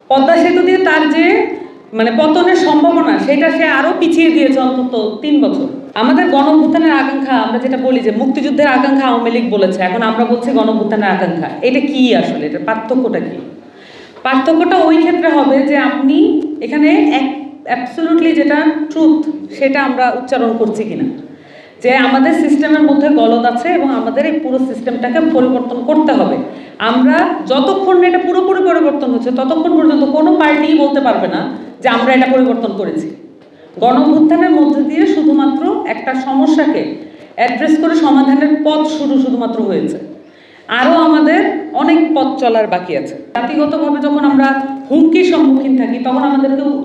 পদ্মা সেতু দিয়ে তার যে পতনের সম্ভাবনা সেটা সে আরো পিছিয়ে দিয়েছে অন্তত ৩ বছর। আমাদের গণঅভ্যুত্থানের আকাঙ্ক্ষা, আমরা যেটা বলি যে মুক্তিযুদ্ধের আকাঙ্ক্ষা আওয়ামী লীগ বলেছে, এখন আমরা বলছি গণঅভ্যুত্থানের আকাঙ্ক্ষা। এটা কি আসলে, এটার পার্থক্যটা কি? পার্থক্যটা ওই ক্ষেত্রে হবে যে আপনি এখানে অ্যাবসলিউটলি যেটা ট্রুথ সেটা আমরা উচ্চারণ করছি কিনা, যে আমাদের সিস্টেমের মধ্যে গলদ আছে এবং আমাদের এই পুরো সিস্টেমটাকে পরিবর্তন করতে হবে। আমরা যতক্ষণ এটা পুরোপুরি পরিবর্তন হচ্ছে ততক্ষণ পর্যন্ত কোনো পার্টিই বলতে পারবে না যে আমরা এটা পরিবর্তন করেছি। গণঅভ্যুত্থানের মধ্যে দিয়ে শুধুমাত্র একটা সমস্যাকে অ্যাড্রেস করে সমাধানের পথ শুধুমাত্র হয়েছে। আরও আমাদের অনেক পথ চলার বাকি আছে। জাতিগতভাবে যখন আমরা হুমকির সম্মুখীন থাকি তখন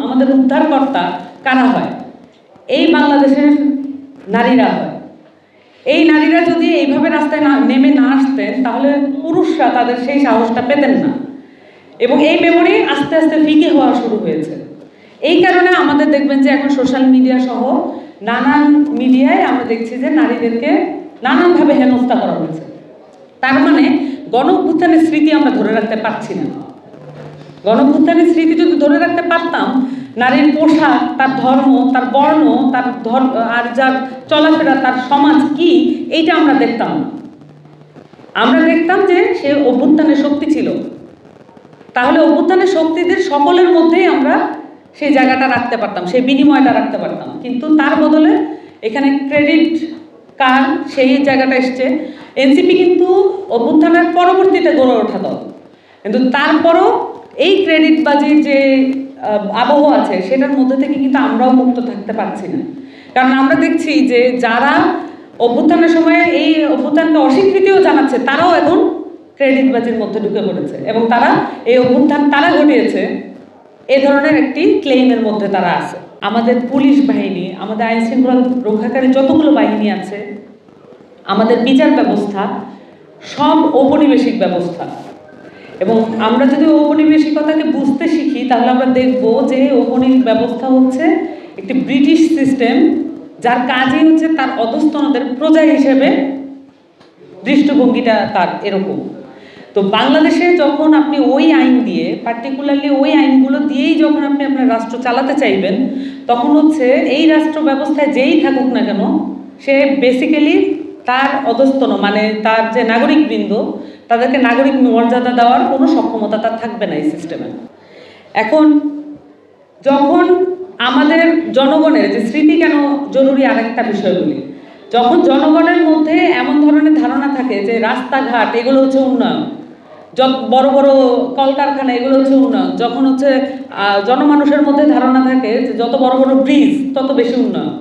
আমাদের উদ্ধারকর্তা কারা হয়? এই বাংলাদেশের নারীরা হয়। এই নারীরা যদি এইভাবে রাস্তায় নেমে না আসতেন তাহলে পুরুষরা তাদের সেই সাহসটা পেতেন না, এবং এই মেমোরি আস্তে আস্তে ফিকে হওয়া শুরু হয়েছে। এই কারণে আমাদের দেখবেন যে এখন সোশ্যাল মিডিয়া সহ নানান মিডিয়ায় আমরা দেখছি যে নারীদেরকে নানানভাবে হেনস্থা করা হয়েছে। তার মানে গণঅভ্যুত্থানের স্মৃতি আমরা ধরে রাখতে পারছি না। গণঅভ্যুত্থানের স্মৃতি যদি ধরে রাখতে পারতাম, নারীর পোশাক, তার ধর্ম, তার বর্ণ, তার আর যার চলাফেরা, তার সমাজ কি, এইটা আমরা দেখতাম না। আমরা দেখতাম যে সে অভ্যুত্থানের শক্তি ছিল। তাহলে অভ্যুত্থানের শক্তিদের সকলের মধ্যেই আমরা সেই জায়গাটা রাখতে পারতাম, সেই বিনিময়টা রাখতে পারতাম। কিন্তু তার বদলে এখানে ক্রেডিট কার, সেই জায়গাটা এসছে। এনসিপি কিন্তু অভ্যুত্থানের পরবর্তীতে গড়ে ওঠা দল, কিন্তু তারপরও এই ক্রেডিটবাজির যে আবহ আছে সেটার মধ্যে থেকে কিন্তু আমরাও মুক্ত থাকতে পারছি না। কারণ আমরা দেখছি যে যারা অভ্যুত্থানের সময় এই অভ্যুত্থানকে অস্বীকৃতিও জানাচ্ছে তারাও এখন ক্রেডিটবাজির মধ্যে ঢুকে পড়েছে, এবং তারা এই অভ্যুত্থান তারা ঘটিয়েছে এ ধরনের একটি ক্লেইমের মধ্যে তারা আছে। আমাদের পুলিশ বাহিনী, আমাদের আইন শৃঙ্খলা রক্ষাকারী যতগুলো বাহিনী আছে, আমাদের বিচার ব্যবস্থা সব ঔপনিবেশিক ব্যবস্থা। এবং আমরা যদি ঔপনিবেশিকতাকে বুঝতে শিখি তাহলে আমরা দেখব যে ঔপনিবেশিক ব্যবস্থা হচ্ছে একটি ব্রিটিশ সিস্টেম, যার কাজই হচ্ছে তার অধস্তনদের প্রজা হিসেবে দৃষ্টিভঙ্গিটা তার এরকম। তো বাংলাদেশে যখন আপনি ওই আইন দিয়ে, পার্টিকুলারলি ওই আইনগুলো দিয়েই যখন আপনি আপনার রাষ্ট্র চালাতে চাইবেন, তখন হচ্ছে এই রাষ্ট্র ব্যবস্থায় যেই থাকুক না কেন সে বেসিক্যালি তার অধস্তন, তার যে নাগরিকবৃন্দ, তাদেরকে নাগরিক মর্যাদা দেওয়ার কোনো সক্ষমতা তার থাকবে না এই সিস্টেমে। এখন যখন আমাদের জনগণের যে স্মৃতি কেন জরুরি আরেকটা বিষয় বলি, যখন জনগণের মধ্যে এমন ধরনের ধারণা থাকে যে রাস্তাঘাট এগুলো হচ্ছে উন্নয়ন, বড় বড় কলকারখানা এগুলো হচ্ছে উন্নয়ন, যখন হচ্ছে জনমানুষের মধ্যে ধারণা থাকে যে যত বড় বড় ব্রিজ তত বেশি উন্নয়ন,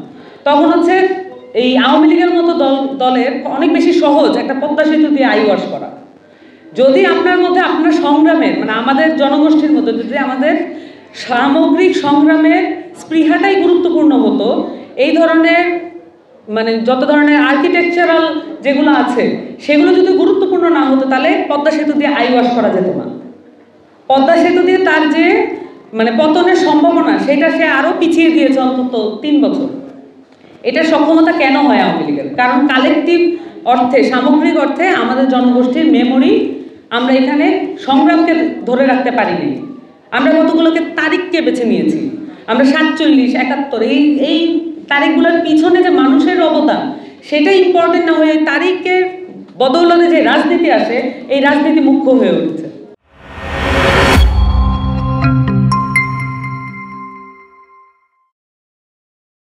তখন হচ্ছে এই আওয়ামী লীগের মতো দলের অনেক বেশি সহজ একটা পদ্মা সেতু দিয়ে আইওয়াশ করা। যদি আপনার মধ্যে আপনার সংগ্রামের আমাদের জনগোষ্ঠীর মধ্যে যদি আমাদের সামগ্রিক সংগ্রামের স্পৃহাটাই গুরুত্বপূর্ণ হতো, এই ধরনের যত ধরনের আর্কিটেকচারাল যেগুলো আছে সেগুলো যদি গুরুত্বপূর্ণ না হতো তাহলে পদ্মা সেতু দিয়ে আইওয়াশ করা যেত না। পদ্মা সেতু দিয়ে তার যে পতনের সম্ভাবনা সেটা সে আরো পিছিয়ে দিয়েছে অন্তত ৩ বছর। এটা সক্ষমতা কেন হয় আওয়ামী লীগের? কারণ কালেকটিভ অর্থে, সামগ্রিক অর্থে আমাদের জনগোষ্ঠীর মেমোরি, আমরা এখানে সংগ্রামকে ধরে রাখতে পারিনি। আমরা কতগুলোকে তারিখকে বেছে নিয়েছি, আমরা 47, 71 এই তারিখগুলোর পিছনে যে মানুষের অবদান সেটা ইম্পর্টেন্ট না হয়ে তারিখের বদৌলতে যে রাজনীতি আসে, এই রাজনীতি মুখ্য হয়ে উঠেছে।